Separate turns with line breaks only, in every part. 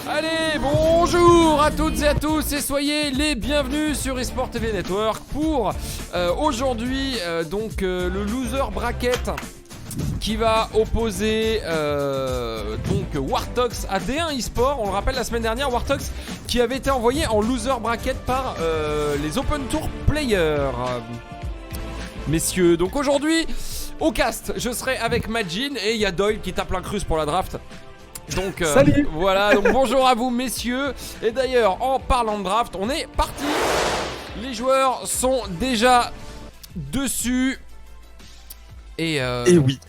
Allez, bonjour à toutes et à tous et soyez les bienvenus sur eSport TV Network pour aujourd'hui le loser bracket qui va opposer donc Wartox à D1 eSport. On le rappelle, la semaine dernière, Wartox qui avait été envoyé en loser bracket par les Open Tour Players. Messieurs, donc aujourd'hui au cast, je serai avec Majin et il y a Doyle qui tape l'incruste pour la draft. Donc
salut.
Voilà, donc bonjour à vous messieurs. Et d'ailleurs, en parlant de draft, on est parti. Les joueurs sont déjà dessus. Et
oui.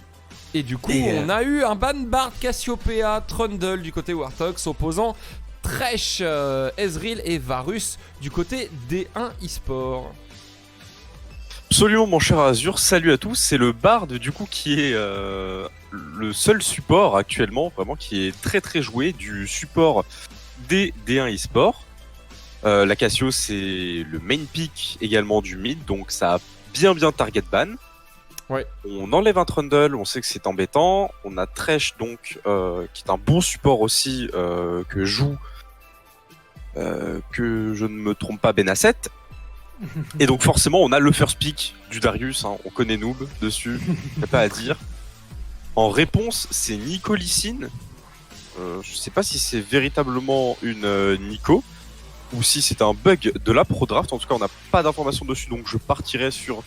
Et du coup, on a eu un Banbard, Cassiopeia, Trundle du côté Wartox opposant Thresh, Ezreal et Varus du côté D1 eSport.
Absolument mon cher Azur, salut à tous, c'est le Bard du coup qui est le seul support actuellement, vraiment qui est très très joué du support des D1 eSport. La Cassio c'est le main pick également du mid, donc ça a bien target ban.
Ouais.
On enlève un Trundle, on sait que c'est embêtant. On a Thresh donc qui est un bon support aussi que joue que je ne me trompe pas Benasset. Et donc forcément on a le first pick du Darius, hein. On connaît Noob dessus, y'a pas à dire. En réponse c'est Nico Lysine. Je sais pas si c'est véritablement une Nico ou si c'est un bug de la Pro Draft. En tout cas on n'a pas d'informations dessus, donc je partirai sur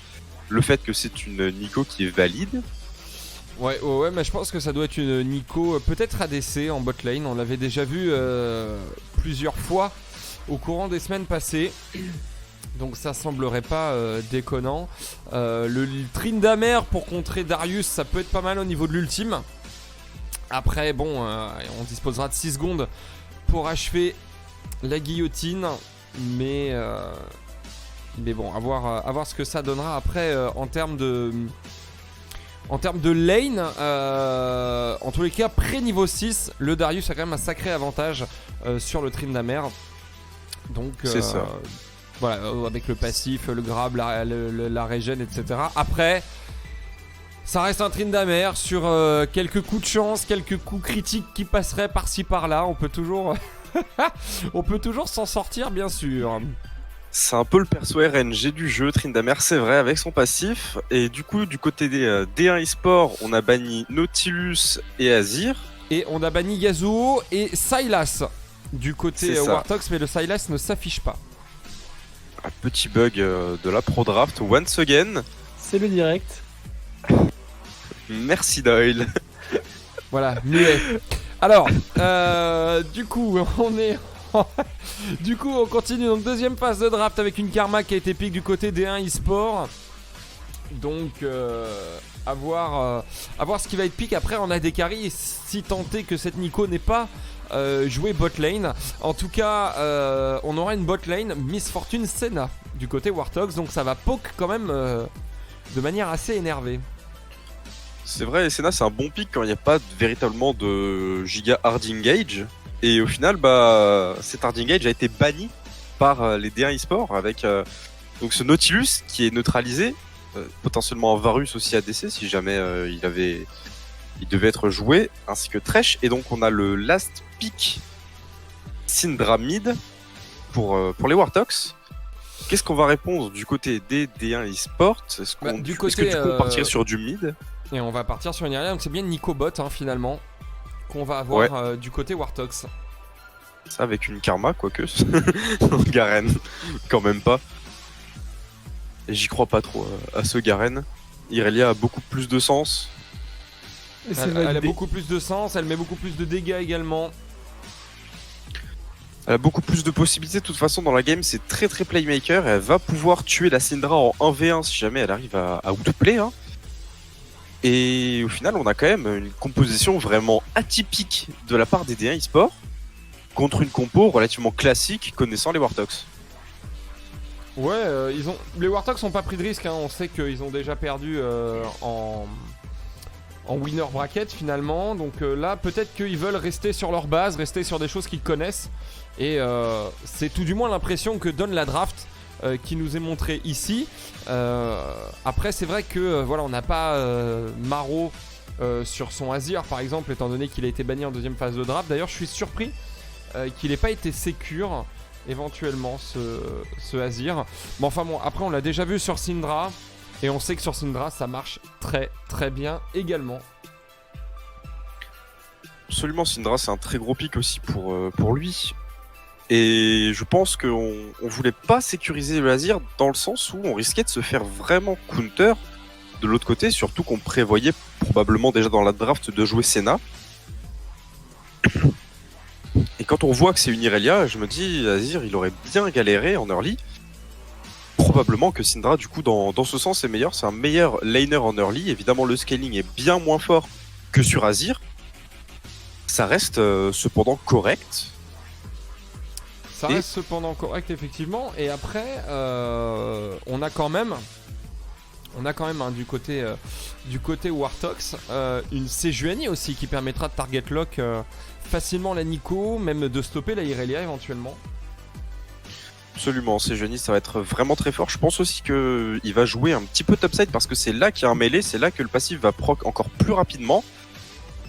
le fait que c'est une Nico qui est valide.
Ouais, mais je pense que ça doit être une Nico, peut-être ADC en bot lane. On l'avait déjà vu plusieurs fois au courant des semaines passées. Donc ça semblerait pas déconnant. Le Tryndamere pour contrer Darius, ça peut être pas mal au niveau de l'ultime. Après, bon, on disposera de 6 secondes pour achever la guillotine. Mais bon, à voir ce que ça donnera après en termes de lane. En tous les cas, pré-niveau 6, le Darius a quand même un sacré avantage sur le Tryndamere. Donc
c'est ça.
Voilà, avec le passif, le grab, la régène, etc. Après, ça reste un Tryndamere sur quelques coups de chance, quelques coups critiques qui passeraient par-ci par-là. On peut toujours s'en sortir, bien sûr.
C'est un peu le perso RNG du jeu, Tryndamere, c'est vrai, avec son passif. Et du coup, du côté des D1 eSport, on a banni Nautilus et Azir.
Et on a banni Yasuo et Sylas du côté Wartox, mais le Sylas ne s'affiche pas.
Un petit bug de la Pro Draft, once again.
C'est le direct.
Merci Doyle.
Voilà, muet. Alors, du coup, on continue. Donc, deuxième phase de draft avec une Karma qui a été pick du côté D1 eSport. Donc, à voir ce qui va être pick. Après, on a des carries. Si tant est que cette Nico n'est pas jouer bot lane. En tout cas, on aura une bot lane Miss Fortune Senna du côté Wartox. Donc, ça va poke quand même de manière assez énervée.
C'est vrai, Senna c'est un bon pick quand il n'y a pas véritablement de giga hard engage. Et au final, cet hard engage a été banni par les D1 eSport avec donc ce Nautilus qui est neutralisé, potentiellement un Varus aussi ADC si jamais il devait être joué, ainsi que Thresh. Et donc on a le last pick Syndra mid pour les Wartox. Qu'est-ce qu'on va répondre du côté des D1 eSport? Est-ce que du coup on partirait sur du mid?
Et on va partir sur une Irelia, donc c'est bien Nico Bot finalement qu'on va avoir du côté Wartox.
Ça avec une Karma, quoique. Garen, quand même pas. Et j'y crois pas trop à ce Garen. Irelia a beaucoup plus de sens.
Elle a beaucoup plus de sens, elle met beaucoup plus de dégâts également.
Elle a beaucoup plus de possibilités. De toute façon, dans la game, c'est très playmaker. Elle va pouvoir tuer la Syndra en 1v1 si jamais elle arrive à outplay. Hein. Et au final, on a quand même une composition vraiment atypique de la part des D1 eSport contre une compo relativement classique connaissant les Wartox.
Ouais, les Wartox n'ont pas pris de risque. Hein. On sait qu'ils ont déjà perdu en winner bracket finalement. Donc là, peut-être qu'ils veulent rester sur leur base, rester sur des choses qu'ils connaissent. Et c'est tout du moins l'impression que donne la draft qui nous est montrée ici. Après, c'est vrai que voilà, on n'a pas Maro sur son Azir par exemple, étant donné qu'il a été banni en deuxième phase de draft. D'ailleurs, je suis surpris qu'il n'ait pas été sécure éventuellement ce Azir. Mais enfin bon, après on l'a déjà vu sur Syndra et on sait que sur Syndra ça marche très très bien également.
Absolument, Syndra c'est un très gros pic aussi pour lui. Et je pense qu'on voulait pas sécuriser le Azir dans le sens où on risquait de se faire vraiment counter de l'autre côté, surtout qu'on prévoyait probablement déjà dans la draft de jouer Senna. Et quand on voit que c'est une Irelia, je me dis, Azir il aurait bien galéré en early. Probablement que Syndra du coup dans ce sens est meilleur, c'est un meilleur laner en early. Évidemment le scaling est bien moins fort que sur Azir. Ça reste cependant correct.
Ça reste cependant correct effectivement. Et après, on a quand même hein, du côté Wartox une Sejuani aussi qui permettra de target lock facilement la Nico, même de stopper la Irelia éventuellement.
Absolument, Sejuani ça va être vraiment très fort. Je pense aussi qu'il va jouer un petit peu topside parce que c'est là qu'il y a un mêlée, c'est là que le passif va proc encore plus rapidement.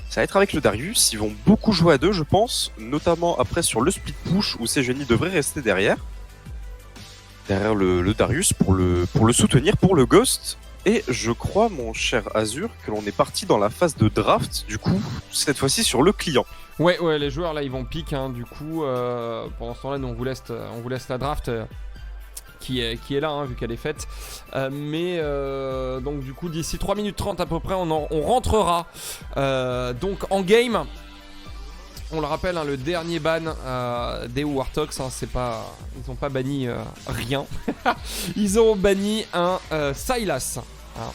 Ça va être avec le Darius, ils vont beaucoup jouer à deux je pense, notamment après sur le split push où Sejuani devrait rester derrière le Darius pour le soutenir, pour le Ghost. Et je crois mon cher Azur que l'on est parti dans la phase de draft du coup, cette fois-ci sur le client.
Ouais, les joueurs là ils vont pick hein, du coup pendant ce temps-là nous on vous laisse la draft qui est là hein, vu qu'elle est faite mais donc du coup d'ici 3 minutes 30 à peu près on rentrera donc en game. On le rappelle hein, le dernier ban des Wartox hein, c'est pas, ils ont pas banni rien ils ont banni un Sylas hein.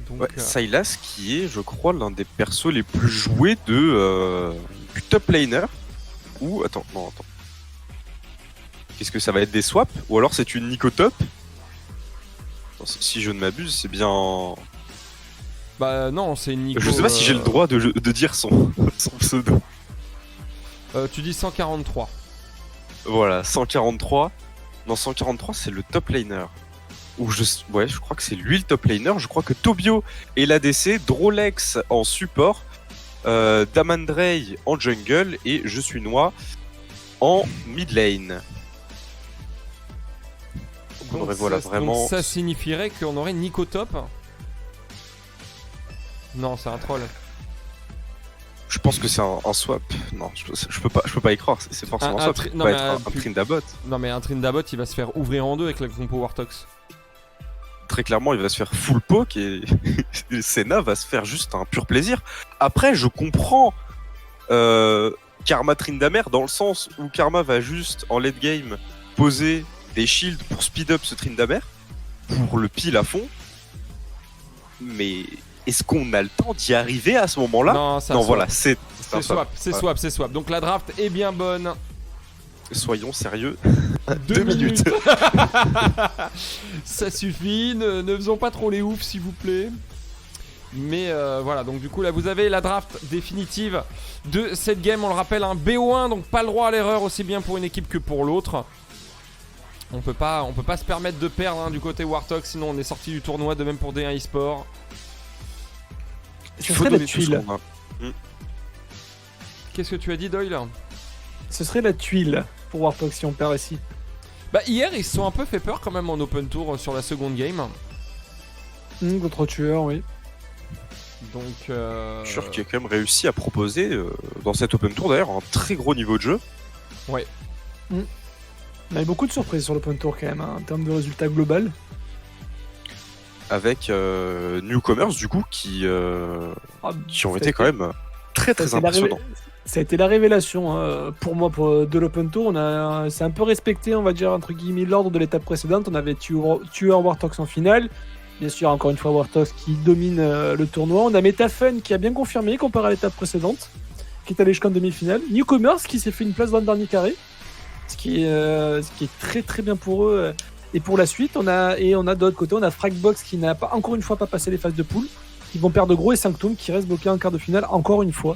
Donc,
ouais, Sylas qui est je crois l'un des persos les plus joués du top laner. Ou attends. Qu'est-ce que ça va être, des swaps? Ou alors c'est une Nico top? Si je ne m'abuse, c'est bien.
Bah non, c'est une Nico.
Je sais pas si j'ai le droit de dire son pseudo.
Tu dis 143.
Voilà, 143. Non, 143, c'est le top laner. Ouais, je crois que c'est lui le top laner. Je crois que Tobio est l'ADC, Drolex en support, Damandrei en jungle et Je suis Noix en mid lane.
Donc,
vraiment...
donc ça signifierait qu'on aurait Nico top. Non, c'est un troll.
Je pense que c'est un swap. Non, je peux pas y croire. C'est forcément un swap. Ça peut pas être un Trindabot.
Non, mais un Trindabot, il va se faire ouvrir en deux avec la compo Wartox.
Très clairement, il va se faire full poke et Senna va se faire juste un pur plaisir. Après, je comprends Karma Tryndamere dans le sens où Karma va juste en late game poser des shields pour speed up ce Tryndamere, pour le pile à fond. Mais est-ce qu'on a le temps d'y arriver à ce moment-là? Non, voilà, c'est
swap. Donc la draft est bien bonne.
Soyons sérieux.
2 minutes. Ça suffit, ne faisons pas trop les oufs s'il vous plaît. Mais voilà, donc du coup là vous avez la draft définitive de cette game. On le rappelle, un BO1, donc pas le droit à l'erreur aussi bien pour une équipe que pour l'autre. On peut pas se permettre de perdre hein, du côté Wartox, sinon on est sorti du tournoi, de même pour D1 eSport.
Ce serait la tuile.
Qu'est-ce que tu as dit, Doyle?
Ce serait la tuile pour Wartox si on perd ici.
Bah hier ils se sont un peu fait peur quand même en open tour sur la seconde game.
Contre tueur, oui.
Donc
sûr qu'il a quand même réussi à proposer dans cet open tour d'ailleurs un très gros niveau de jeu.
Ouais.
On a eu beaucoup de surprises sur l'open tour quand même hein, en termes de résultats global.
Avec Newcomers du coup qui ont été quand même très impressionnants.
Ça a été la révélation pour moi de l'open tour. C'est un peu respecté, on va dire entre guillemets, l'ordre de l'étape précédente. On avait tueur Wartox en finale. Bien sûr, encore une fois, Wartox qui domine le tournoi. On a Metafen qui a bien confirmé comparé à l'étape précédente, qui est allé jusqu'en demi-finale. Newcomers qui s'est fait une place dans le dernier carré, ce qui est très très bien pour eux. Et pour la suite, on a de l'autre côté, on a Fragbox qui n'a pas, encore une fois, pas passé les phases de poule, qui vont perdre gros, et Sanctum qui reste bloqué en quart de finale encore une fois.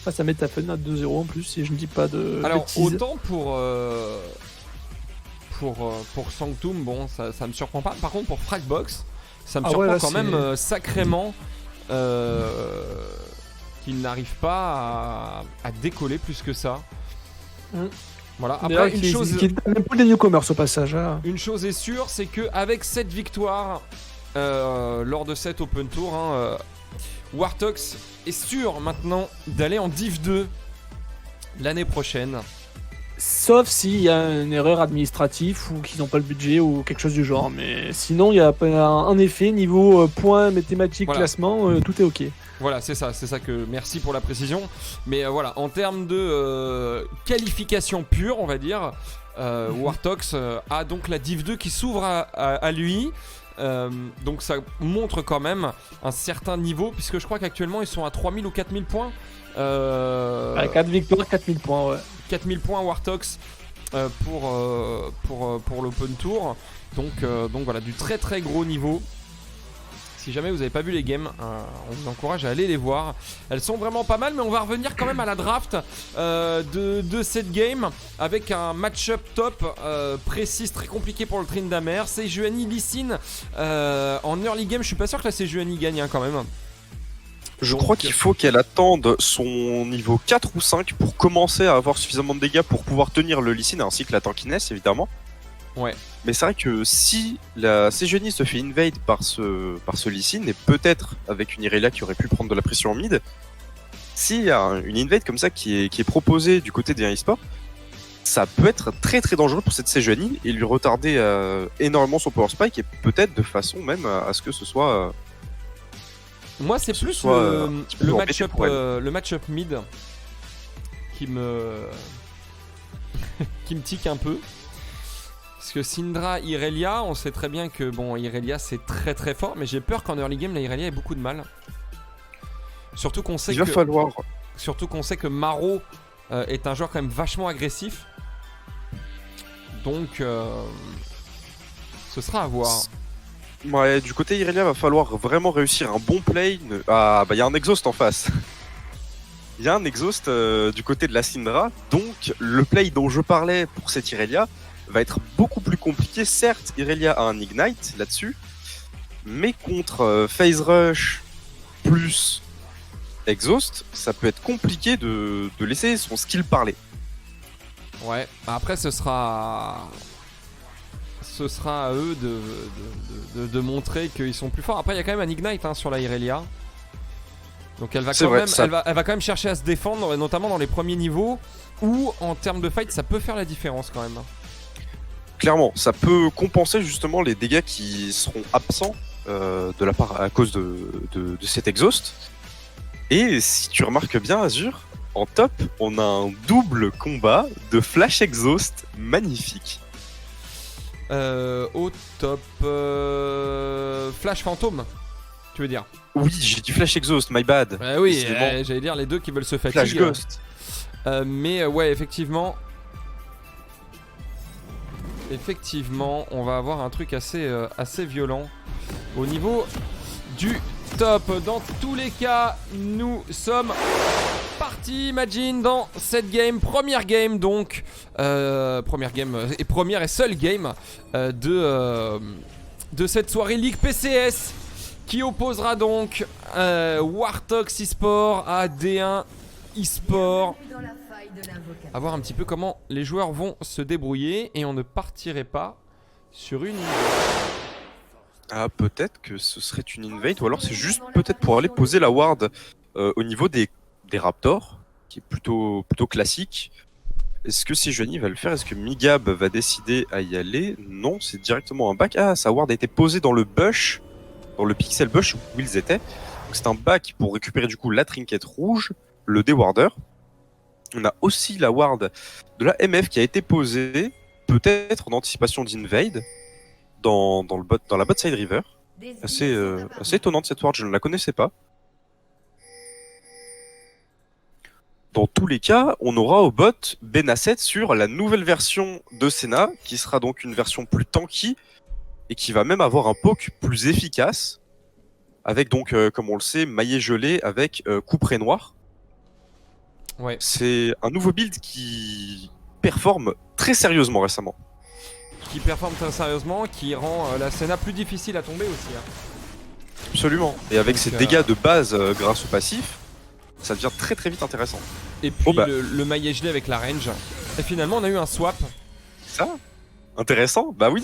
Face à Metafen à 2-0 en plus, si je ne dis pas de
alors
bêtises.
Autant pour Sanctum, bon ça me surprend pas. Par contre pour Fragbox, ça me surprend là, quand même sacrément qu'il n'arrive pas à décoller plus que ça. Voilà.
D'ailleurs,
Après,
qui est même pas des newcomers au passage. Hein.
une chose est sûre, c'est qu'avec cette victoire lors de cet Open Tour, Wartox est sûr maintenant d'aller en Div 2 l'année prochaine.
Sauf s'il y a une erreur administrative ou qu'ils n'ont pas le budget ou quelque chose du genre. Mais sinon, il y a en effet, niveau points, mathématiques,
Voilà.
classement, tout est ok.
Voilà, c'est ça que. Merci pour la précision. Mais voilà, en termes de qualification pure, on va dire, Wartox a donc la Div 2 qui s'ouvre à lui. Donc ça montre quand même un certain niveau, puisque je crois qu'actuellement ils sont à 3000 ou 4000 points.
4 victoires, 4000 points, ouais.
4000 points Wartox pour l'Open Tour. Donc voilà, du très très gros niveau. Si jamais vous n'avez pas vu les games, on vous encourage à aller les voir. Elles sont vraiment pas mal, mais on va revenir quand même à la draft de cette game avec un match-up top précis, très compliqué pour le Tryndamere. Sejuani, Lee Sin en early game. Je suis pas sûr que la Sejuani gagne quand même.
Je
Donc,
crois qu'il faut qu'elle attende son niveau 4 ou 5 pour commencer à avoir suffisamment de dégâts pour pouvoir tenir le Lee Sin ainsi que la tankiness évidemment.
Ouais.
Mais c'est vrai que si la Sejuani se fait invade par ce Lee Sin, et peut-être avec une Irelia qui aurait pu prendre de la pression en mid, s'il y a une invade comme ça qui est proposée du côté des eSports, ça peut être très très dangereux pour cette Sejuani et lui retarder énormément son power spike et peut-être de façon même à ce que ce soit...
Moi, c'est
ce
plus
soit un petit peu
le
embêté pour elle.
le match-up mid qui me qui me tique un peu. Parce que Syndra, Irelia, on sait très bien que bon, Irelia c'est très très fort, mais j'ai peur qu'en early game la Irelia ait beaucoup de mal. Surtout qu'on sait que Maro est un joueur quand même vachement agressif. Donc ce sera à voir.
Ouais, du côté Irelia, va falloir vraiment réussir un bon play. Ah, bah il y a un exhaust en face. Il y a un exhaust du côté de la Syndra, donc le play dont je parlais pour cette Irelia va être beaucoup plus compliqué. Certes, Irelia a un Ignite là-dessus, mais contre Phase Rush plus Exhaust, ça peut être compliqué de laisser son skill parler.
Ouais, après ce sera à eux de montrer qu'ils sont plus forts. Après il y a quand même un Ignite sur la Irelia. Donc elle va quand même chercher à se défendre, notamment dans les premiers niveaux, où en termes de fight ça peut faire la différence quand même.
Clairement, ça peut compenser justement les dégâts qui seront absents de la part à cause de cet exhaust. Et si tu remarques bien Azur, en top, on a un double combat de flash exhaust magnifique.
Au top, flash fantôme, tu veux dire?
Oui, j'ai du flash exhaust, my bad.
Oui, j'allais dire les deux qui veulent se fatiguer.
Flash ghost.
Mais ouais, effectivement, on va avoir un truc assez violent au niveau du top. Dans tous les cas, nous sommes partis, Imagine, dans cette game, première game donc, première et seule game de cette soirée Ligue PCS qui opposera donc Wartox eSport à D1 eSport. À voir un petit peu comment les joueurs vont se débrouiller et on ne partirait pas sur une...
Ah, peut-être que ce serait une invade ou alors c'est juste peut-être pour aller poser la ward au niveau des Raptors, qui est plutôt classique. Est-ce que Sejuani va le faire? Est-ce que Migab va décider à y aller? Non, c'est directement un back. Ah, sa ward a été posée dans le bush, dans le pixel bush où ils étaient. Donc c'est un back pour récupérer du coup la trinket rouge, le déwarder. On a aussi la ward de la MF qui a été posée, peut-être en anticipation d'invade, dans la bot side river. Assez étonnante cette ward, je ne la connaissais pas. Dans tous les cas, on aura au bot Benasset sur la nouvelle version de Senna, qui sera donc une version plus tanky, et qui va même avoir un poke plus efficace, avec donc, comme on le sait, maillet gelé avec couperet noir.
Ouais.
C'est un nouveau build qui performe très sérieusement récemment.
Qui performe très sérieusement, qui rend la Senna plus difficile à tomber aussi.
Absolument. Et avec
Donc,
ses dégâts de base grâce au passif, ça devient très très vite intéressant.
Et puis le maillet gelé avec la range, Et finalement, on a eu un swap.
Ça intéressant. Bah oui,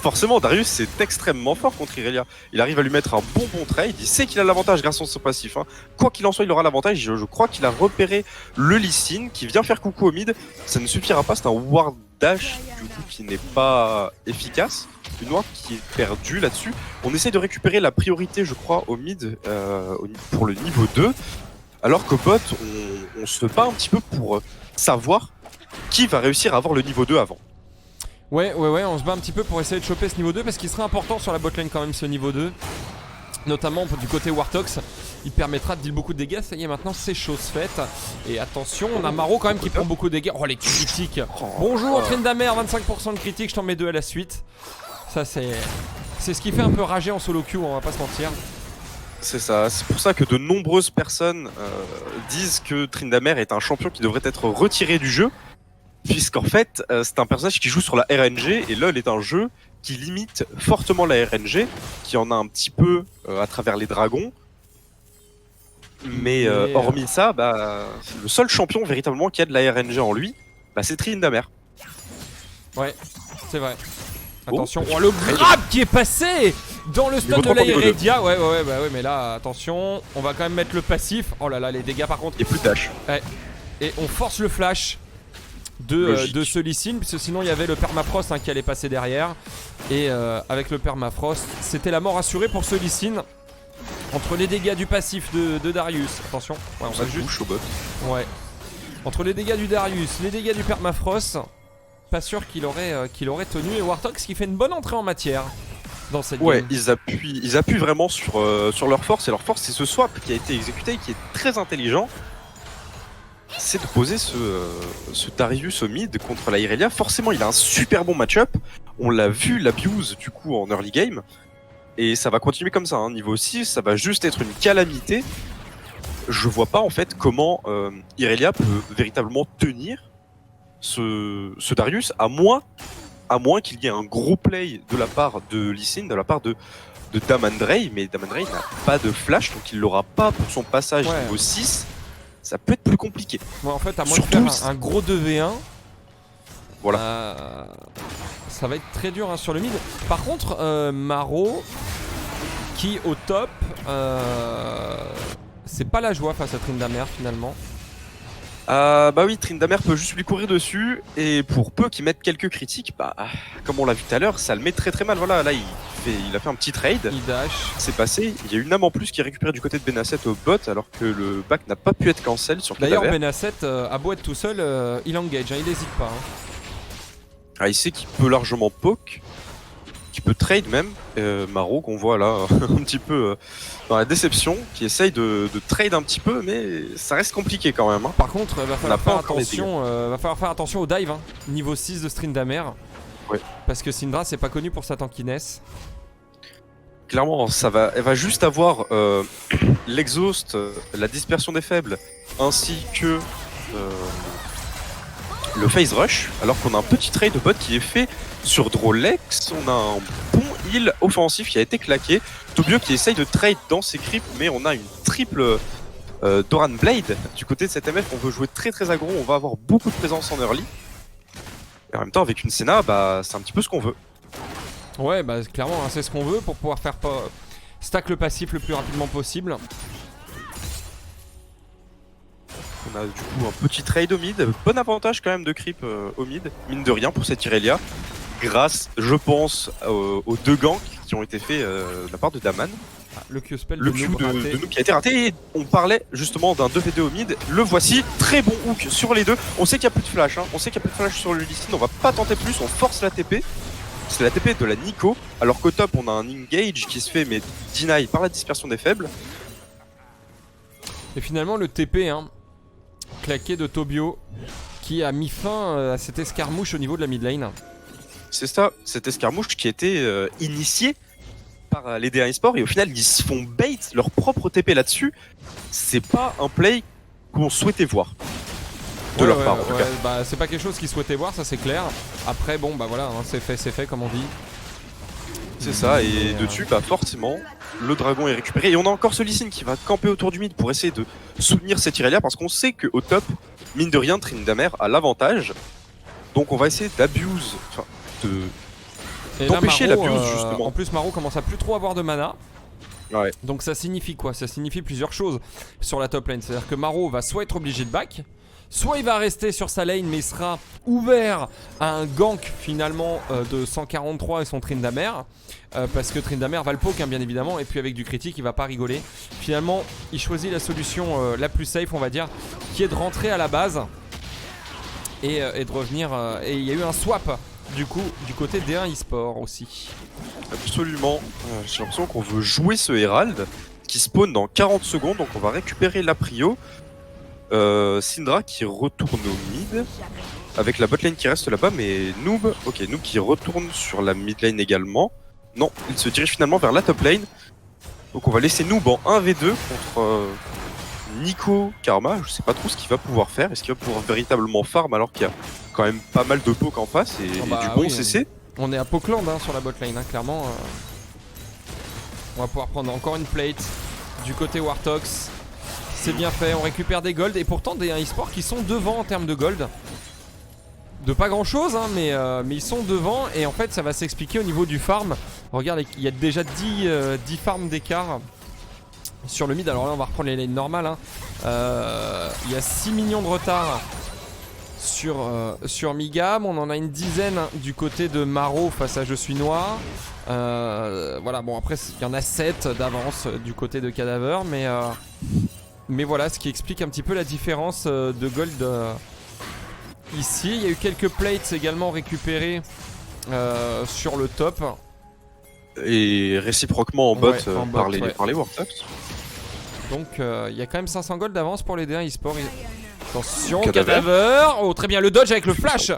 forcément, Darius c'est extrêmement fort contre Irelia. Il arrive à lui mettre un bon trade. Il sait qu'il a l'avantage grâce à son passif. Hein. Quoi qu'il en soit, il aura l'avantage. Je crois qu'il a repéré le Lee Sin qui vient faire coucou au mid. Ça ne suffira pas. C'est un ward dash du coup qui n'est pas efficace. Une ward qui est perdue là-dessus. On essaie de récupérer la priorité, je crois, au mid pour le niveau 2. Alors qu'au bot, on se bat un petit peu pour savoir qui va réussir à avoir le niveau 2 avant.
Ouais, on se bat un petit peu pour essayer de choper ce niveau 2 parce qu'il serait important sur la botlane quand même ce niveau 2. Notamment du côté Wartox, il permettra de deal beaucoup de dégâts. Ça y est, maintenant c'est chose faite. Et attention, on a Maro quand même qui prend beaucoup de dégâts. Oh, les critiques. Bonjour Tryndamere, 25% de critiques, je t'en mets 2 à la suite. Ça c'est ce qui fait un peu rager en solo queue, on va pas se mentir.
C'est ça, c'est pour ça que de nombreuses personnes disent que Tryndamere est un champion qui devrait être retiré du jeu. Puisqu'en fait, c'est un personnage qui joue sur la RNG et LoL est un jeu qui limite fortement la RNG, qui en a un petit peu à travers les dragons. Mais hormis ça, bah, le seul champion véritablement qui a de la RNG en lui, bah, c'est Tryndamere.
Ouais, c'est vrai. Attention, oh, le grab qui est passé dans le stun de la Irelia. Ouais, mais là, attention, on va quand même mettre le passif. Oh là là, les dégâts par contre.
Et plus de dash.
Ouais. Et on force le flash de ce Lee Sin, puisque sinon il y avait le permafrost qui allait passer derrière. Et avec le permafrost, c'était la mort assurée pour ce Lee Sin. Entre les dégâts du passif de Darius, attention, ouais, on va juste
au bot.
Ouais. Entre les dégâts du Darius, les dégâts du permafrost, pas sûr qu'il aurait tenu. Et Wartox qui fait une bonne entrée en matière dans cette game.
Ils appuient vraiment sur leur force. Et leur force, c'est ce swap qui a été exécuté, qui est très intelligent. C'est de poser ce Darius au mid contre la Irelia. Forcément, il a un super bon match-up. On l'a vu l'abuse du coup en early game. Et ça va continuer comme ça. Hein. Niveau 6, ça va juste être une calamité. Je vois pas en fait comment Irelia peut véritablement tenir ce Darius, à moins qu'il y ait un gros play de la part de Lee Sin, de la part de Damandrei. Mais Damandrei n'a pas de flash, donc il l'aura pas pour son passage niveau 6. Ça peut être plus compliqué.
Ouais, en fait, à moins de faire un gros 2v1,
voilà.
Ça va être très dur hein, sur le mid. Par contre, Maro, qui au top, c'est pas la joie face à Tryndamere finalement.
Bah oui, Tryndamere peut juste lui courir dessus, et pour peu qu'il mette quelques critiques, bah comme on l'a vu tout à l'heure, ça le met très très mal. Voilà, là il a fait un petit trade,
il dash.
C'est passé, il y a une âme en plus qui est récupérée du côté de Benasset au bot, alors que le back n'a pas pu être cancel sur
D'ailleurs Benasset, a beau être tout seul, il engage, hein, il hésite pas. Hein.
Ah, il sait qu'il peut largement poke, qu'il peut trade même. Maro qu'on voit là un petit peu dans la déception, qui essaye de trade un petit peu, mais ça reste compliqué quand même. Hein.
Par contre, va falloir faire attention au dive, hein, niveau 6 de Tryndamere.
Ouais.
Parce que Syndra c'est pas connu pour sa tankiness.
Clairement, elle va juste avoir l'exhaust, la dispersion des faibles, ainsi que le phase rush, alors qu'on a un petit trade de bot qui est fait sur Drolex. On a un bon heal offensif qui a été claqué. Tobio qui essaye de trade dans ses creeps, mais on a une triple Doran Blade du côté de cette MF. On veut jouer très très aggro, on va avoir beaucoup de présence en early. Et en même temps, avec une Senna, bah, c'est un petit peu ce qu'on veut.
Ouais, bah clairement, hein, c'est ce qu'on veut pour pouvoir faire stack le passif le plus rapidement possible.
On a du coup un petit trade au mid, bon avantage quand même de creep au mid, mine de rien pour cette Irelia, grâce, je pense, aux 2 ganks qui ont été faits de la part de Daman.
Ah, le Q spell
de Noob qui a été raté, et on parlait justement d'un 2v2 au mid, le voici, très bon hook sur les deux. On sait qu'il n'y a plus de flash, hein. On sait qu'il n'y a plus de flash sur le Lee Sin, on va pas tenter plus, on force la TP. C'est la TP de la Nico, alors qu'au top on a un engage qui se fait mais deny par la dispersion des faibles.
Et finalement le TP hein, claqué de Tobio qui a mis fin à cette escarmouche au niveau de la mid lane.
C'est ça, cette escarmouche qui a été initiée par les DA eSport, et au final ils se font bait leur propre TP là-dessus. C'est pas un play qu'on souhaitait voir. De leur part en tout cas.
Bah, c'est pas quelque chose qu'ils souhaitaient voir, ça c'est clair. Après bon bah voilà, hein, c'est fait comme on dit.
C'est ça, et dessus bah forcément le dragon est récupéré, et on a encore ce Lee Sin qui va camper autour du mid pour essayer de soutenir cette Irelia, parce qu'on sait qu'au top, mine de rien, Tryndamere a l'avantage. Donc on va essayer d'abuse, enfin de...
Et là,
D'empêcher
Maro,
l'abuse, justement.
En plus, Maro commence à plus trop avoir de mana.
Ouais.
Donc ça signifie quoi? Ça signifie plusieurs choses sur la top lane. C'est-à-dire que Maro va soit être obligé de back, soit il va rester sur sa lane mais il sera ouvert à un gank finalement de 143 et son Tryndamere. Parce que Tryndamere va le poke hein, bien évidemment, et puis avec du critique il va pas rigoler. Finalement il choisit la solution la plus safe on va dire, qui est de rentrer à la base et de revenir. Et il y a eu un swap du coup du côté D1 eSport aussi.
Absolument. J'ai l'impression qu'on veut jouer ce Herald qui spawn dans 40 secondes, donc on va récupérer la prio. Syndra qui retourne au mid avec la botlane qui reste là-bas, mais Noob qui retourne sur la mid lane également. Non, il se dirige finalement vers la top lane. Donc on va laisser Noob en 1v2 contre Nico Karma. Je sais pas trop ce qu'il va pouvoir faire. Est-ce qu'il va pouvoir véritablement farm alors qu'il y a quand même pas mal de poke en face et,
Oh bah
et du bon
oui,
CC.
On est à Pokeland hein, sur la botlane hein, clairement. On va pouvoir prendre encore une plate du côté Wartox. C'est bien fait, on récupère des gold et pourtant des eSports qui sont devant en termes de gold. De pas grand chose hein, mais ils sont devant et en fait ça va s'expliquer au niveau du farm. Regarde, il y a déjà 10 farms d'écart sur le mid. Alors là on va reprendre les lanes normales hein. Il y a 6 millions de retard sur Migam. On en a une dizaine du côté de Maro face à Je suis Noir. Voilà, bon après il y en a 7 d'avance du côté de Cadaver, mais voilà ce qui explique un petit peu la différence de gold ici. Il y a eu quelques plates également récupérées sur le top.
Et réciproquement en bot,
Ouais, en bot,
par les
ouais.
Wartox.
Donc il y a quand même 500 gold d'avance pour les D1 eSport. Attention,
Cadaver.
Cadaver. Oh très bien le dodge avec le flash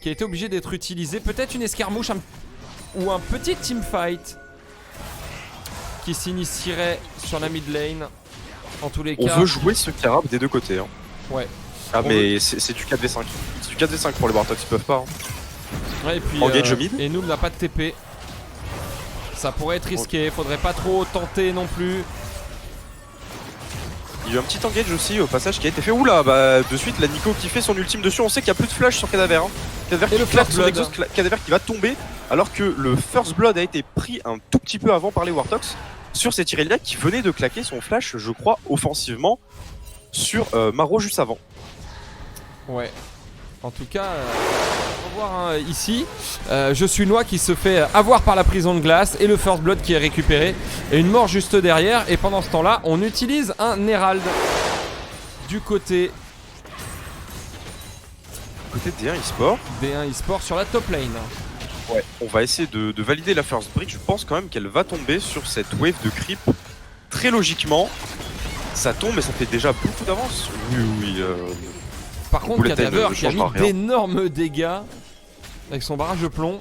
qui a été obligé d'être utilisé. Peut-être une escarmouche ou un petit teamfight qui s'initierait sur la mid lane. En tous les
On
cas.
veut jouer ce carab des deux côtés. Hein.
Ouais.
Ah
On
mais c'est du 4v5. C'est du 4v5 pour les Wartox, ils peuvent pas. Hein.
Ouais, et puis
Engage au mid.
et Noob n'a pas de TP. Ça pourrait être risqué, faudrait pas trop tenter non plus.
Il y a eu un petit engage aussi au passage qui a été fait. Oula, bah de suite la Nico qui fait son ultime dessus. On sait qu'il n'y a plus de flash sur Cadaver. Hein. Cadaver
Et
qui
le
claque
first
son
blood.
exhaust, Cadaver qui va tomber. Alors que le first blood a été pris un tout petit peu avant par les Wartox sur cette Irelia qui venait de claquer son flash, je crois, offensivement sur Maro juste avant.
Ouais. En tout cas, on va voir hein, ici. Je suis Noix qui se fait avoir par la prison de glace et le first blood qui est récupéré. Et une mort juste derrière. Et pendant ce temps-là, on utilise un Herald du côté
D1 eSport.
D1 eSport sur la top lane.
Ouais. On va essayer de valider la first brick. Je pense quand même qu'elle va tomber sur cette wave de creep. Très logiquement, ça tombe et ça fait déjà beaucoup d'avance. Oui.
Par contre,
Bullet time
Cadaver
ne
qui a
changera
mis
rien.
d'énormes dégâts avec son barrage de plomb.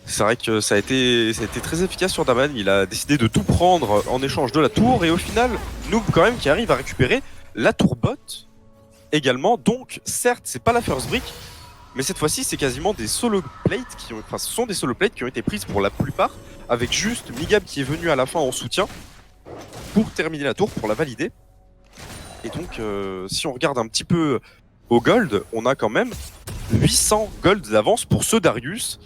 C'est vrai que ça a été très efficace sur Daman. Il a décidé de tout prendre en échange de la tour. Et au final, Noob quand même qui arrive à récupérer la tour bot également. Donc certes, c'est pas la first brick, mais cette fois-ci, c'est quasiment des solo plates ce sont des solo plates qui ont été prises pour la plupart, avec juste Migab qui est venu à la fin en soutien pour terminer la tour, pour la valider. Et donc, si on regarde un petit peu au gold, on a quand même 800 gold d'avance pour ce Darius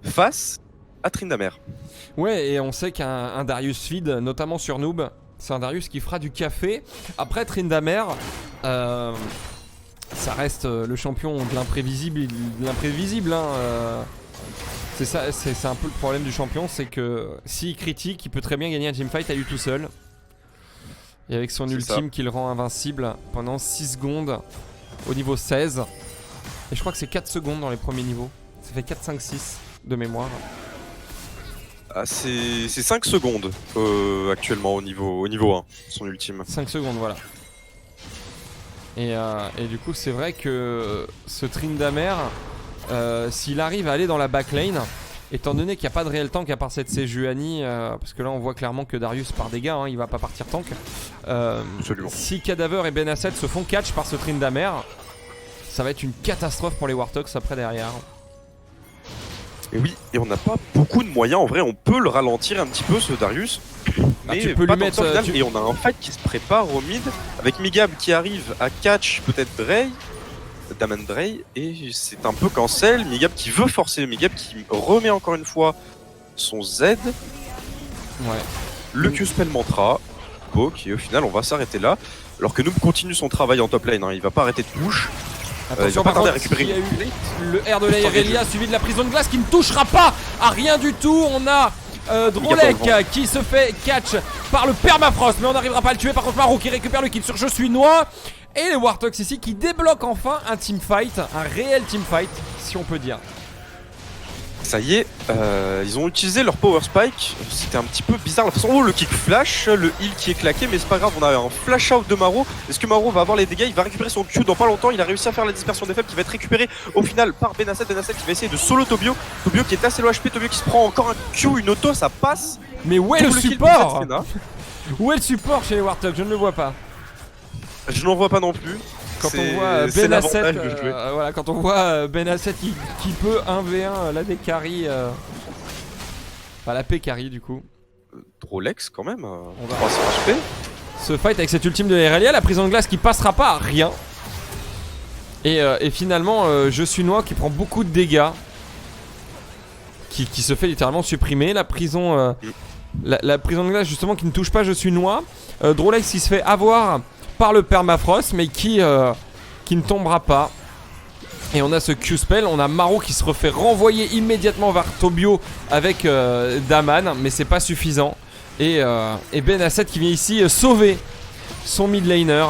face à Tryndamere.
Ouais, et on sait qu'un Darius feed, notamment sur Noob, c'est un Darius qui fera du café. Après Tryndamere, ça reste le champion de l'imprévisible. Hein, c'est ça, c'est un peu le problème du champion, c'est que s'il critique, il peut très bien gagner un teamfight à lui tout seul. Et avec son ultime qui le rend invincible pendant 6 secondes au niveau 16. Et je crois que c'est 4 secondes dans les premiers niveaux. Ça fait 4, 5, 6 de mémoire.
Ah, c'est 5 secondes actuellement au niveau 1, son ultime.
5 secondes, voilà. Et du coup, c'est vrai que ce Tryndamere, s'il arrive à aller dans la backlane, étant donné qu'il n'y a pas de réel tank à part cette Sejuani, parce que là on voit clairement que Darius part dégâts, hein, il va pas partir tank.
Absolument.
Si Cadaver et Benasset se font catch par ce Tryndamere, ça va être une catastrophe pour les Wartox après derrière.
Et oui, et on n'a pas beaucoup de moyens. En vrai, on peut le ralentir un petit peu ce Darius. Mais
tu peux
pas
lui
tant
mettre,
que ça, au final.
tu-
Et on a un fight qui se prépare au mid avec Migab qui arrive à catch peut-être Drey. Damandrei et c'est un peu cancel. Migab qui veut forcer, Migab qui remet encore une fois son Z.
Ouais.
Le Q-Spell mantra. Poke et au final on va s'arrêter là. Alors que Noob continue son travail en top lane, hein. Il va pas arrêter de push.
Attention,
il va
par
pas tarder à
contre,
récupérer.
il y a eu le R de la Irelia suivi de la prison de glace qui ne touchera pas à rien du tout. On a Drolek qui se fait catch par le permafrost, mais on n'arrivera pas à le tuer. Par contre, Maro qui récupère le kill sur Je suis noix. Et les Warthogs ici qui débloquent enfin un teamfight, un réel teamfight, si on peut dire.
Ça y est, ils ont utilisé leur power spike. C'était un petit peu bizarre la façon. Oh, le kick flash, le heal qui est claqué, mais c'est pas grave. On a un flash out de Maro. Est-ce que Maro va avoir les dégâts? Il va récupérer son Q dans pas longtemps. Il a réussi à faire la dispersion des faibles qui va être récupérée au final par Benasset. Benasset qui va essayer de solo Tobio. Tobio qui est assez low HP. Tobio qui se prend encore un Q, une auto, ça passe.
Mais où est le
kill
support?
de Senna.
Où est le support chez les Warthogs? Je ne le vois pas.
Je n'en vois pas non plus.
Quand on voit Benasset, voilà, quand on voit Benasset qui peut 1v1 la D-carry, enfin la P-carry du coup.
Drolex quand même,
On va
300 HP.
Ce fight avec cette ultime de Irelia, la prison de glace qui passera pas à rien. Et finalement, Je suis noix qui prend beaucoup de dégâts. Qui se fait littéralement supprimer. La prison, la prison de glace justement qui ne touche pas Je suis noix. Drolex qui se fait avoir par le permafrost mais qui ne tombera pas. Et on a ce Q-Spell, on a Maro qui se refait renvoyer immédiatement vers Tobio avec Daman, mais c'est pas suffisant. Et Benasset qui vient ici sauver son mid laner.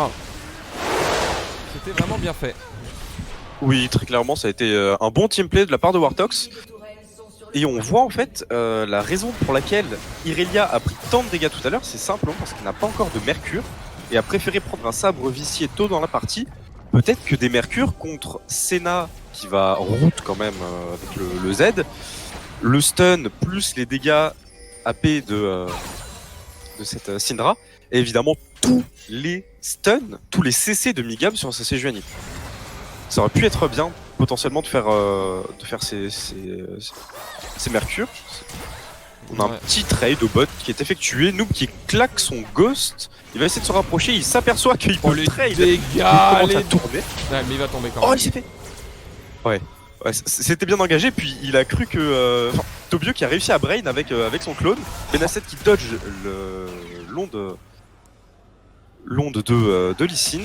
C'était vraiment bien fait.
Oui, très clairement, ça a été un bon teamplay de la part de Warthogs. Et on voit en fait la raison pour laquelle Irelia a pris tant de dégâts tout à l'heure, c'est simplement parce qu'il n'a pas encore de mercure et a préféré prendre un sabre vicié tôt dans la partie. Peut-être que des mercures contre Senna qui va route quand même avec le Z, le stun plus les dégâts AP de cette Syndra, et évidemment tous les stuns, tous les CC de Migab sur sa Sejuani. Ça aurait pu être bien potentiellement de faire ces mercures. On a un petit trade au bot qui est effectué. Noob qui claque son ghost. Il va essayer de se rapprocher. Il s'aperçoit qu'il peut le trade.
Il
commence à tourner.
Ouais, mais il va tomber quand même.
Oh, il s'est fait. Ouais, c'était bien engagé. Puis il a cru que Tobio qui a réussi à brain avec son clone. Benasset qui dodge l'onde de Lee Sin.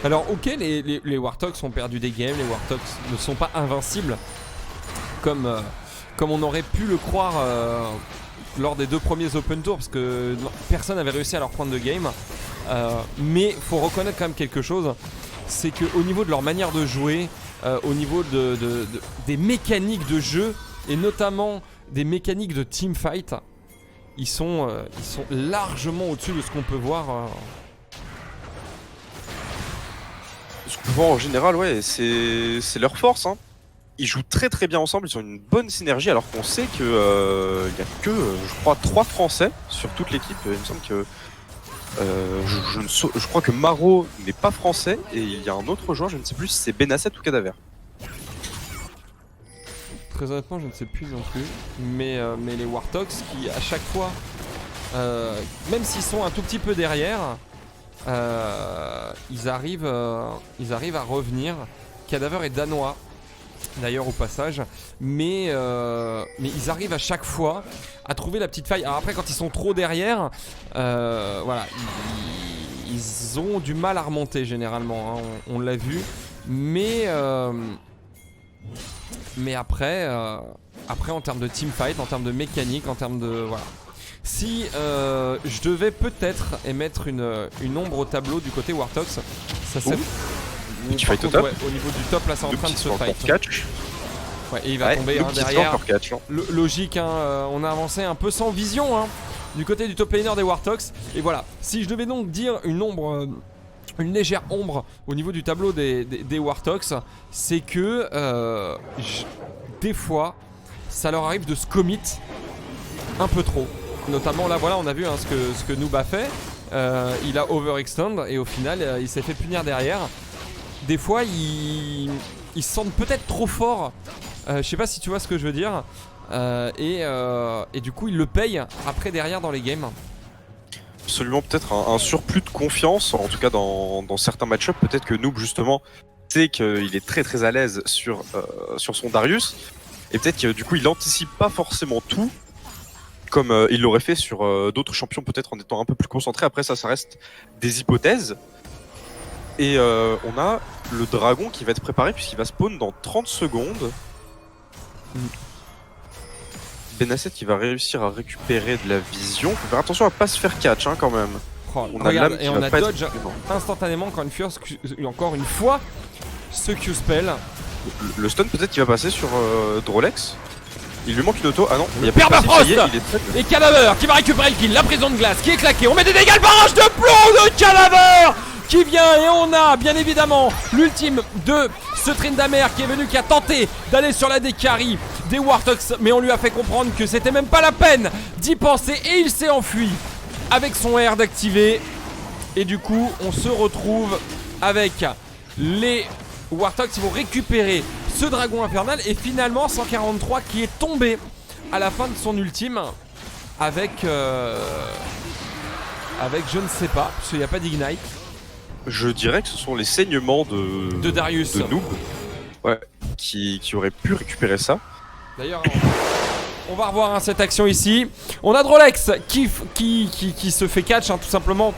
Alors ok, les Warthogs ont perdu des games. Les Warthogs ne sont pas invincibles comme on aurait pu le croire lors des 2 premiers Open Tours, parce que personne n'avait réussi à leur prendre de game. Mais faut reconnaître quand même quelque chose, c'est qu'au niveau de leur manière de jouer, au niveau des mécaniques de jeu, et notamment des mécaniques de teamfight, ils sont largement au-dessus de ce qu'on peut voir.
Ce qu'on voit en général, ouais, c'est leur force, hein. Ils jouent très très bien ensemble, ils ont une bonne synergie alors qu'on sait que il y a que, je crois, 3 Français sur toute l'équipe. Il me semble que je crois que Maro n'est pas français et il y a un autre joueur, je ne sais plus si c'est Benasset ou Cadaver.
Très honnêtement, je ne sais plus non plus. Mais les Warthogs qui à chaque fois, même s'ils sont un tout petit peu derrière, ils arrivent à revenir. Cadaver est danois d'ailleurs au passage, mais ils arrivent à chaque fois à trouver la petite faille. Alors après, quand ils sont trop derrière, voilà, ils ont du mal à remonter généralement, hein, on l'a vu, mais après en termes de teamfight, en termes de mécanique, en termes de voilà. Si je devais peut-être émettre une ombre au tableau du côté Warthogs, ça serait
Fight au top.
Ouais, au niveau du top, là c'est en train de se fight.
Catch.
Ouais, et il va tomber derrière.
Catch,
Logique, hein, on a avancé un peu sans vision, hein, du côté du top laner des Warthogs. Et voilà, si je devais donc dire une ombre, une légère ombre au niveau du tableau des Warthogs, c'est que des fois ça leur arrive de se commit un peu trop. Notamment là, voilà, on a vu hein, ce que Noob a fait. Il a overextend et au final il s'est fait punir derrière. Des fois ils se sentent peut-être trop forts, je sais pas si tu vois ce que je veux dire, et du coup ils le payent après derrière dans les games.
Absolument, peut-être un surplus de confiance, en tout cas dans certains match-ups. Peut-être que Noob justement sait qu'il est très très à l'aise sur son Darius. Et peut-être que du coup, il anticipe pas forcément tout, comme il l'aurait fait sur d'autres champions, peut-être en étant un peu plus concentré. Après, ça reste des hypothèses. Et on a le dragon qui va être préparé, puisqu'il va spawn dans 30 secondes. Benasset qui va réussir à récupérer de la vision. Faut faire attention à pas se faire catch quand même.
Oh,
On a
regarde,
l'âme
et
qui
on
va
a
pas être
dodge
prudent.
instantanément encore une fois ce Q-spell.
Le stun peut-être qui va passer sur Drolex. Il lui manque une auto. Ah non, il y a
Permafrost
pas de passé, ça y est, il est très-
Et Cadaver qui va récupérer le kill, la prison de glace qui est claquée. On met des dégâts, le barrage de plomb de Cadaver qui vient, et on a bien évidemment l'ultime de ce Tryndamere qui est venu, qui a tenté d'aller sur la décarry des Warthogs, mais on lui a fait comprendre que c'était même pas la peine d'y penser, et il s'est enfui avec son R d'activer. Et du coup on se retrouve avec les Warthogs qui vont récupérer ce dragon infernal, et finalement 143 qui est tombé à la fin de son ultime avec je ne sais pas, parce qu'il n'y a pas d'ignite.
Je dirais que ce sont les saignements
De Darius.
de Noob, ouais, qui auraient pu récupérer ça.
D'ailleurs, on va revoir cette action ici. On a Drolex qui se fait catch tout simplement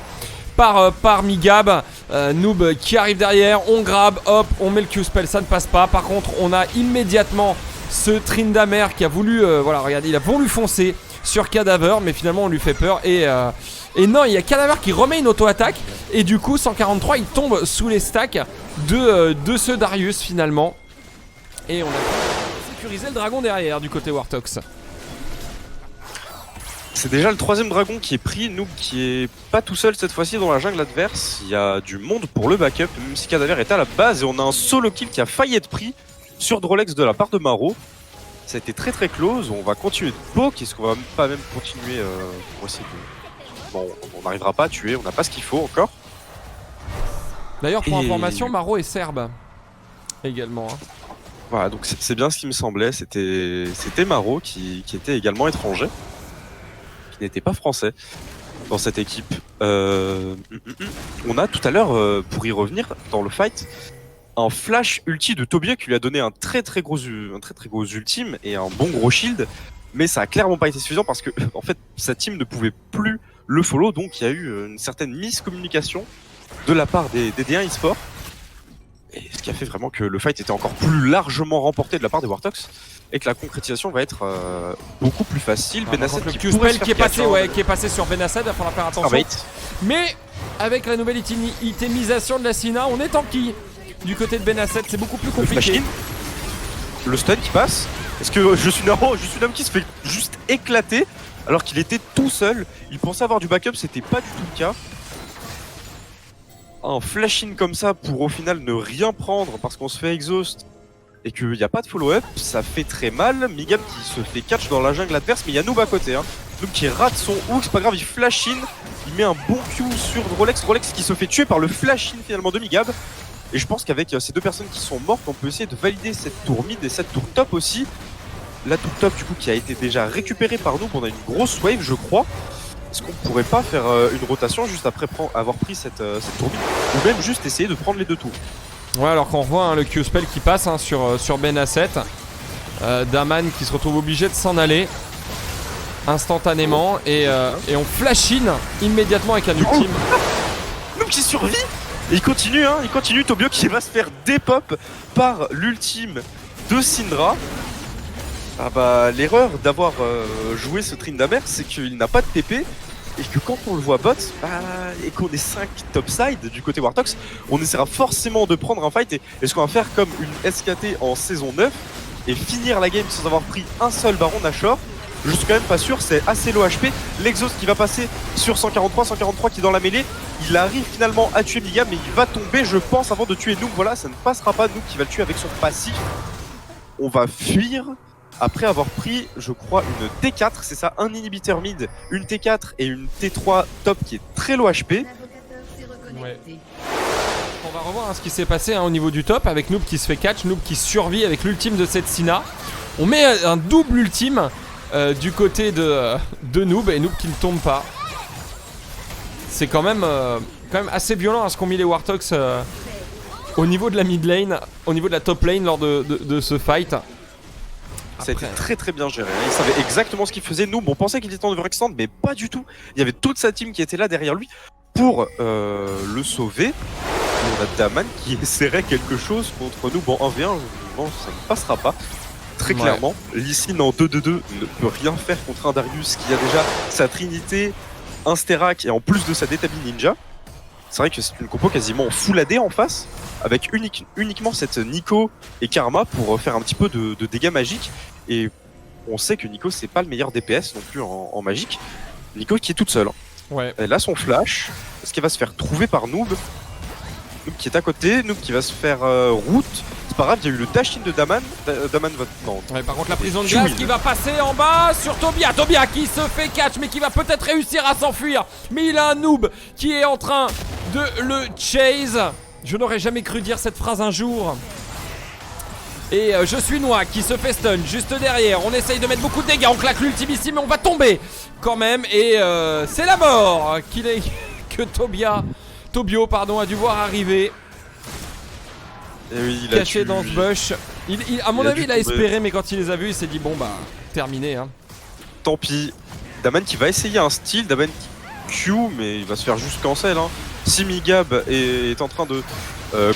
par Migab. Noob qui arrive derrière, on grab, hop, on met le Q-spell, ça ne passe pas. Par contre, on a immédiatement ce Tryndamere qui a voulu, voilà, regardez, il a voulu foncer sur Cadaver, mais finalement on lui fait peur. Et non, il y a Cadaver qui remet une auto-attaque, et du coup 143 il tombe sous les stacks de ce Darius finalement. Et on a sécurisé le dragon derrière du côté Warthogs.
C'est déjà le troisième dragon qui est pris. Noob qui est pas tout seul cette fois-ci dans la jungle adverse. Il y a du monde pour le backup, même si Cadaver est à la base. Et on a un solo kill qui a failli être pris sur Drolex de la part de Maro. Ça a été très très close. On va continuer de poke. Est-ce qu'on va pas même continuer pour essayer de... Bon, on n'arrivera pas à tuer, on n'a pas ce qu'il faut encore.
D'ailleurs, pour
Et-
information, Maro est serbe également.
Voilà, donc c'est bien ce qui me semblait. C'était Maro qui était également étranger, qui n'était pas français dans cette équipe. On a tout à l'heure, pour y revenir dans le fight, un flash ulti de Tobia qui lui a donné un très très gros ultime et un bon gros shield. Mais ça a clairement pas été suffisant parce que en fait sa team ne pouvait plus le follow, donc il y a eu une certaine miscommunication de la part des D1 eSport. Et ce qui a fait vraiment que le fight était encore plus largement remporté de la part des Warthogs et que la concrétisation va être beaucoup plus facile. Benasset
Le
qui pourrait se
Q-spell
faire
qui est passé sur Benasset, il va falloir faire attention.
bait.
Mais avec la nouvelle itemisation de la Sina, on est tanky du côté de Benasset, c'est beaucoup plus
Le flash
compliqué.
in, le stun qui passe. Est-ce que je suis un homme qui se fait juste éclater alors qu'il était tout seul. Il pensait avoir du backup, c'était pas du tout le cas. Un flash in comme ça pour au final ne rien prendre parce qu'on se fait exhaust et qu'il n'y a pas de follow-up, ça fait très mal. Migab qui se fait catch dans la jungle adverse, mais il y a Noob à côté. Noob qui rate son hook, c'est pas grave, il flash in. Il met un bon Q sur Drolex. Drolex qui se fait tuer par le flash in finalement de Migab. Et je pense qu'avec ces deux personnes qui sont mortes, on peut essayer de valider cette tour mid et cette tour top aussi. La tour top du coup qui a été déjà récupérée par nous, on a une grosse wave je crois. Est-ce qu'on pourrait pas faire une rotation juste après avoir pris cette tour mid, ou même juste essayer de prendre les deux tours?
Ouais, alors qu'on revoit le Q-spell qui passe sur Benasset. Daman qui se retrouve obligé de s'en aller instantanément, et on flash in immédiatement avec un ultime.
Noob qui survit. Et il continue, Tobio qui va se faire dépop par l'ultime de Syndra. Ah bah l'erreur d'avoir joué ce Tryndamere, c'est qu'il n'a pas de TP et que quand on le voit bot et qu'on est 5 topside du côté Warthogs, on essaiera forcément de prendre un fight. Et est-ce qu'on va faire comme une SKT en saison 9 et finir la game sans avoir pris un seul baron Nashor? Je suis quand même pas sûr, c'est assez low HP. L'exhaust qui va passer sur 143 qui est dans la mêlée. Il arrive finalement à tuer Migab, mais il va tomber je pense avant de tuer Noob. Voilà, ça ne passera pas. Noob qui va le tuer avec son passif. On va fuir après avoir pris, je crois, une T4, c'est ça, un inhibiteur mid, une T4 et une T3 top qui est très low HP.
Ouais. On va revoir ce qui s'est passé au niveau du top avec Noob qui se fait catch, Noob qui survit avec l'ultime de cette Sina. On met un double ultime du côté de Noob, et Noob qui ne tombe pas. C'est quand même assez violent ce qu'ont mis les Warthogs au niveau de la mid lane, au niveau de la top lane lors de ce fight.
Ça a été très très bien géré. Il savait exactement ce qu'il faisait. Nous, on pensait qu'il était en overextend, mais pas du tout. Il y avait toute sa team qui était là derrière lui pour le sauver. Et on a Daman qui essaierait quelque chose contre nous. Bon, 1v1, bon, ça ne passera pas. Très clairement, Lee Sin en 2-2-2 ne peut rien faire contre un Darius qui a déjà sa trinité, un Sterak et en plus de sa Detabi Ninja. C'est vrai que c'est une compo quasiment en full AD en face, avec uniquement cette Nico et Karma pour faire un petit peu de dégâts magiques. Et on sait que Nico c'est pas le meilleur DPS non plus en magique. Nico qui est toute seule.
Ouais.
Elle a son flash, est-ce qu'elle va se faire trouver par Noob? Noob qui est à côté, Noob qui va se faire route. C'est pas grave, il y a eu le dash-in de Daman. Daman va... Non.
Ouais, par contre la prison de glace qui va passer en bas sur Tobia. Tobia qui se fait catch mais qui va peut-être réussir à s'enfuir. Mais il a un noob qui est en train de le chase. Je n'aurais jamais cru dire cette phrase un jour. Et je suis Noix qui se fait stun juste derrière. On essaye de mettre beaucoup de dégâts. On claque l'ultime ici mais on va tomber quand même. Et c'est la mort que Tobio a dû voir arriver.
Et oui,
Caché dans ce bush. À mon avis, il a espéré, mais quand il les a vus, il s'est dit bon bah, terminé. Hein.
Tant pis. Daman qui va essayer un steal. Daman qui Q, mais il va se faire juste cancel. Hein. Si Migab est en train de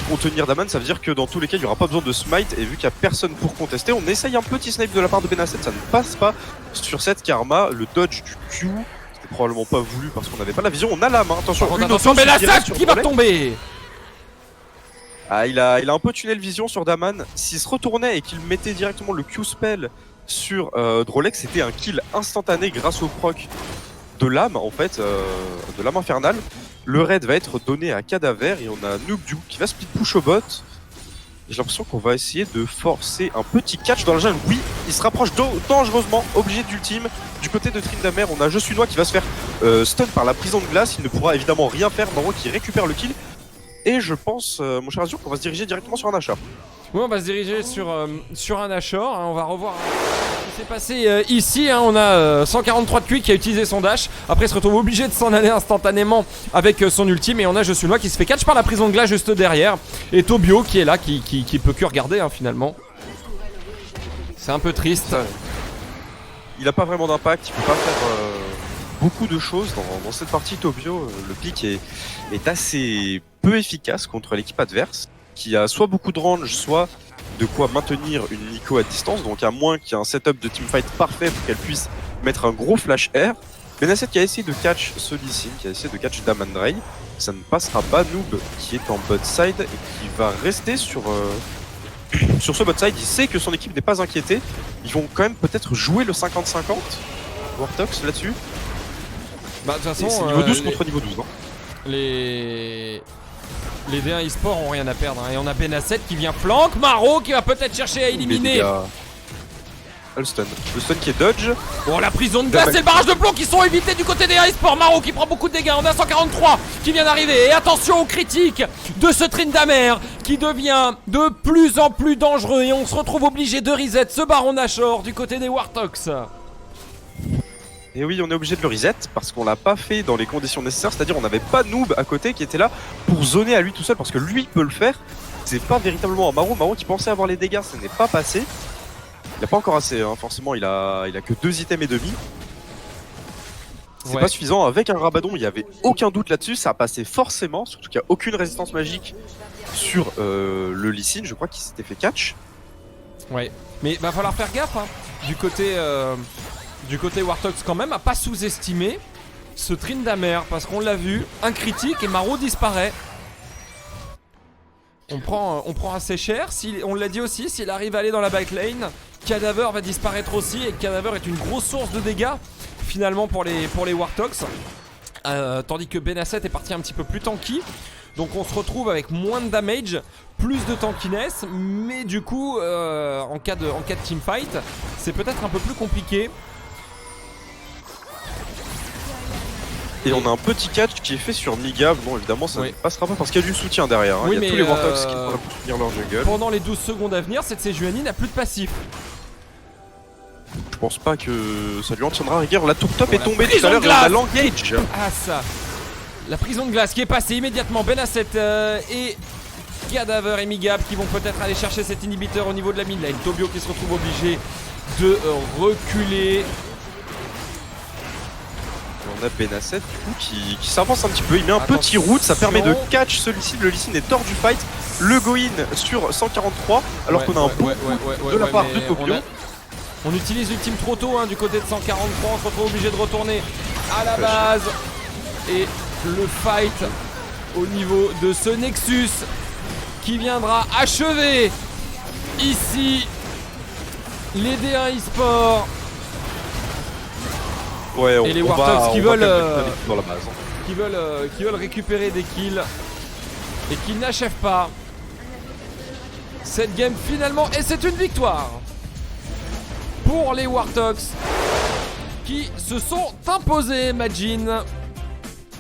contenir Daman, ça veut dire que dans tous les cas, il n'y aura pas besoin de smite. Et vu qu'il n'y a personne pour contester, on essaye un petit snipe de la part de Benasset. Ça ne passe pas sur cette Karma. Le dodge du Q, c'était probablement pas voulu parce qu'on n'avait pas la vision. On a la main. Attention,
attention, Benasset qui va tomber.
Ah, il a un peu tunnel vision sur Daman. S'il se retournait et qu'il mettait directement le Q-spell sur Drolex, c'était un kill instantané grâce au proc de l'âme, en fait, de l'âme infernale. Le raid va être donné à Cadaver et on a Noob du coup qui va split push au bot. J'ai l'impression qu'on va essayer de forcer un petit catch dans la jungle. Oui, il se rapproche dangereusement, obligé d'ultime. Du côté de Tryndamere, on a Je suis Noix qui va se faire stun par la prison de glace. Il ne pourra évidemment rien faire. Maro qui récupère le kill. Et je pense, mon cher Azur, qu'on va se diriger directement sur un achat.
Oui, on va se diriger sur un Ashore. Hein, on va revoir ce qui s'est passé ici. Hein, on a 143 de QI qui a utilisé son dash. Après, il se retrouve obligé de s'en aller instantanément avec son ultime. Et on a Je suis Noix qui se fait catch par la prison de glace juste derrière. Et Tobio qui est là, qui peut que regarder hein, finalement. C'est un peu triste.
Il a pas vraiment d'impact, il peut pas faire beaucoup de choses dans cette partie. Tobio, le pick est assez peu efficace contre l'équipe adverse, qui a soit beaucoup de range, soit de quoi maintenir une Nico à distance, donc à moins qu'il y ait un setup de teamfight parfait pour qu'elle puisse mettre un gros flash air. Benasset qui a essayé de catch ce Lee Sin, qui a essayé de catch Daman Ray, ça ne passera pas. Noob qui est en bot side et qui va rester sur ce bot side. Il sait que son équipe n'est pas inquiétée, ils vont quand même peut-être jouer le 50-50 Wartox là-dessus.
Bah de toute façon,
c'est niveau 12 contre niveau 12 hein.
Les D1 eSport ont rien à perdre hein. Et on a Benasset qui vient flank, Maro qui va peut-être chercher à éliminer.
Le stun qui est dodge.
Bon, la prison de glace et le barrage de plomb qui sont évités du côté des eSport. Maro qui prend beaucoup de dégâts. On a 143 qui vient d'arriver. Et attention aux critiques de ce Tryndamere qui devient de plus en plus dangereux. Et on se retrouve obligé de reset ce baron Nashor du côté des Wartox.
Et oui, on est obligé de le reset parce qu'on l'a pas fait dans les conditions nécessaires, c'est-à-dire on n'avait pas Noob à côté qui était là pour zoner à lui tout seul parce que lui peut le faire. C'est pas véritablement un Maro qui pensait avoir les dégâts, ça n'est pas passé. Il a pas encore assez, hein. Forcément il a que 2 items et demi. C'est pas suffisant, avec un Rabadon il y avait aucun doute là-dessus, ça a passé forcément, surtout qu'il n'y a aucune résistance magique sur le Lee Sin, je crois qu'il s'était fait catch.
Ouais, mais va falloir faire gaffe hein. Du côté Wartox quand même, à pas sous-estimer ce Tryndamere parce qu'on l'a vu, un critique et Maro disparaît. On prend assez cher, on l'a dit aussi, s'il arrive à aller dans la backlane, Cadaver va disparaître aussi et Cadaver est une grosse source de dégâts finalement pour les Wartox. Tandis que Benasset est parti un petit peu plus tanky. Donc on se retrouve avec moins de damage, plus de tankiness, mais du coup en cas de teamfight, c'est peut-être un peu plus compliqué.
Et on a un petit catch qui est fait sur Migab. Bon, évidemment, ça ne passera pas parce qu'il y a du soutien derrière. Hein.
Oui,
il y a tous les Wartox qui pourraient soutenir leur jungle.
Pendant les 12 secondes à venir, cette Sejuani n'a plus de passif.
Je pense pas que ça lui en tiendra rigueur. La tour top est tombée tout à l'heure et on a l'engage.
Ah, ça. La prison de glace qui est passée immédiatement. Benasset Cadaver et Migab qui vont peut-être aller chercher cet inhibiteur au niveau de la mid lane. Tobio qui se retrouve obligé de reculer.
On a Benasset du coup qui s'avance un petit peu, il met un petit route, ça permet de catch celui-ci, le Lee Sin est hors du fight, le go-in sur 143 alors qu'on a un bon de la part de Tobio.
On utilise l'ultime trop tôt du côté de 143, on se retrouve obligé de retourner à la base. Et le fight au niveau de ce Nexus qui viendra achever ici les D1 eSports.
Ouais,
et les Warthogs qui veulent
dans la base,
qui veulent récupérer des kills et qui n'achèvent pas cette game finalement, et c'est une victoire pour les Warthogs qui se sont imposés, Majin.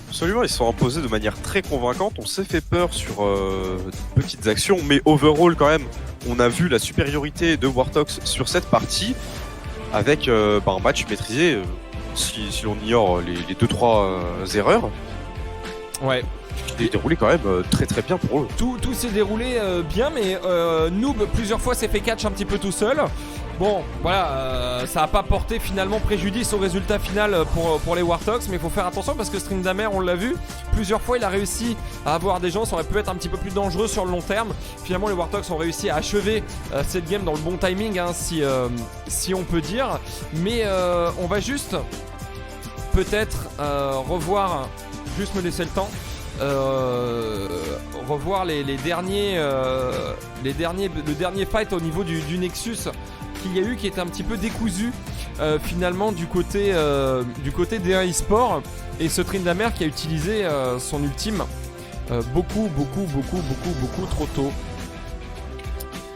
Absolument, ils se sont imposés de manière très convaincante, on s'est fait peur sur de petites actions, mais overall quand même, on a vu la supériorité de Warthogs sur cette partie avec un match maîtrisé. Si l'on ignore les 2-3 erreurs,
ouais,
qui s'est déroulé quand même très très bien pour eux.
Tout s'est déroulé bien, mais Noob plusieurs fois s'est fait catch un petit peu tout seul. Bon, voilà, ça n'a pas porté finalement préjudice au résultat final pour les Warthogs, mais il faut faire attention parce que Strindamer, on l'a vu, plusieurs fois il a réussi à avoir des gens, ça aurait pu être un petit peu plus dangereux sur le long terme. Finalement, les Warthogs ont réussi à achever cette game dans le bon timing, si on peut dire. Mais on va juste peut-être revoir, juste me laisser le temps. Revoir le dernier fight au niveau du Nexus qu'il y a eu, qui était un petit peu décousu finalement du côté D1 eSport, et ce Tryndamere qui a utilisé son ultime beaucoup trop tôt.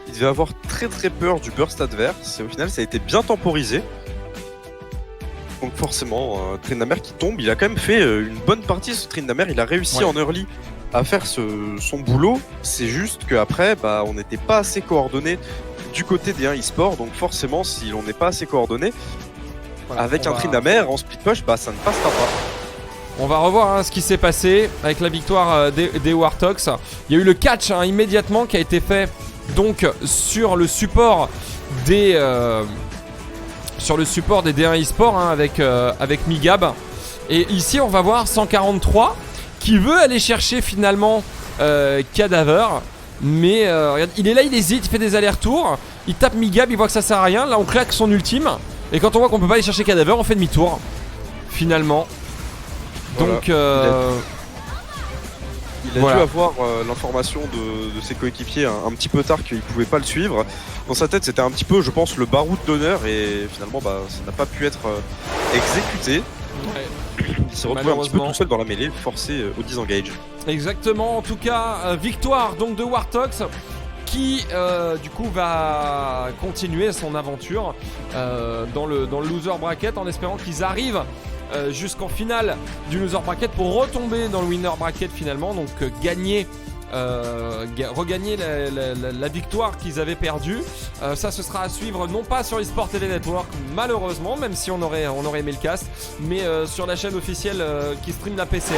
Il devait avoir très très peur du burst adverse et au final ça a été bien temporisé. Donc forcément, Tryndamere qui tombe, il a quand même fait une bonne partie ce Tryndamere, il a réussi en early à faire son boulot. C'est juste qu'après, on n'était pas assez coordonné du côté des 1 eSport, donc forcément si l'on n'est pas assez coordonné, avec un Tryndamere en split push, ça ne passera pas.
On va revoir ce qui s'est passé avec la victoire des Warthogs. Il y a eu le catch immédiatement qui a été fait donc sur le support des D1 eSport avec Migab. Et ici on va voir 143 qui veut aller chercher finalement Cadaver. Mais regarde, il est là, il hésite, il fait des allers-retours. Il tape Migab, il voit que ça sert à rien. Là on claque son ultime. Et quand on voit qu'on peut pas aller chercher Cadaver, on fait demi-tour finalement.
Voilà.
Donc
il a dû avoir l'information de ses coéquipiers un petit peu tard qu'il pouvait pas le suivre. Dans sa tête c'était un petit peu, je pense, le baroud d'honneur, et finalement ça n'a pas pu être exécuté. Il s'est retrouvé un petit peu tout seul dans la mêlée, forcé au disengage.
Exactement, en tout cas victoire donc de Warthogs qui du coup va continuer son aventure dans le loser bracket, en espérant qu'ils arrivent jusqu'en finale du loser bracket pour retomber dans le winner bracket finalement, donc regagner la victoire qu'ils avaient perdue. Ça, ce sera à suivre non pas sur eSport TV Network malheureusement, même si on aurait aimé le cast, mais sur la chaîne officielle qui stream la PCS.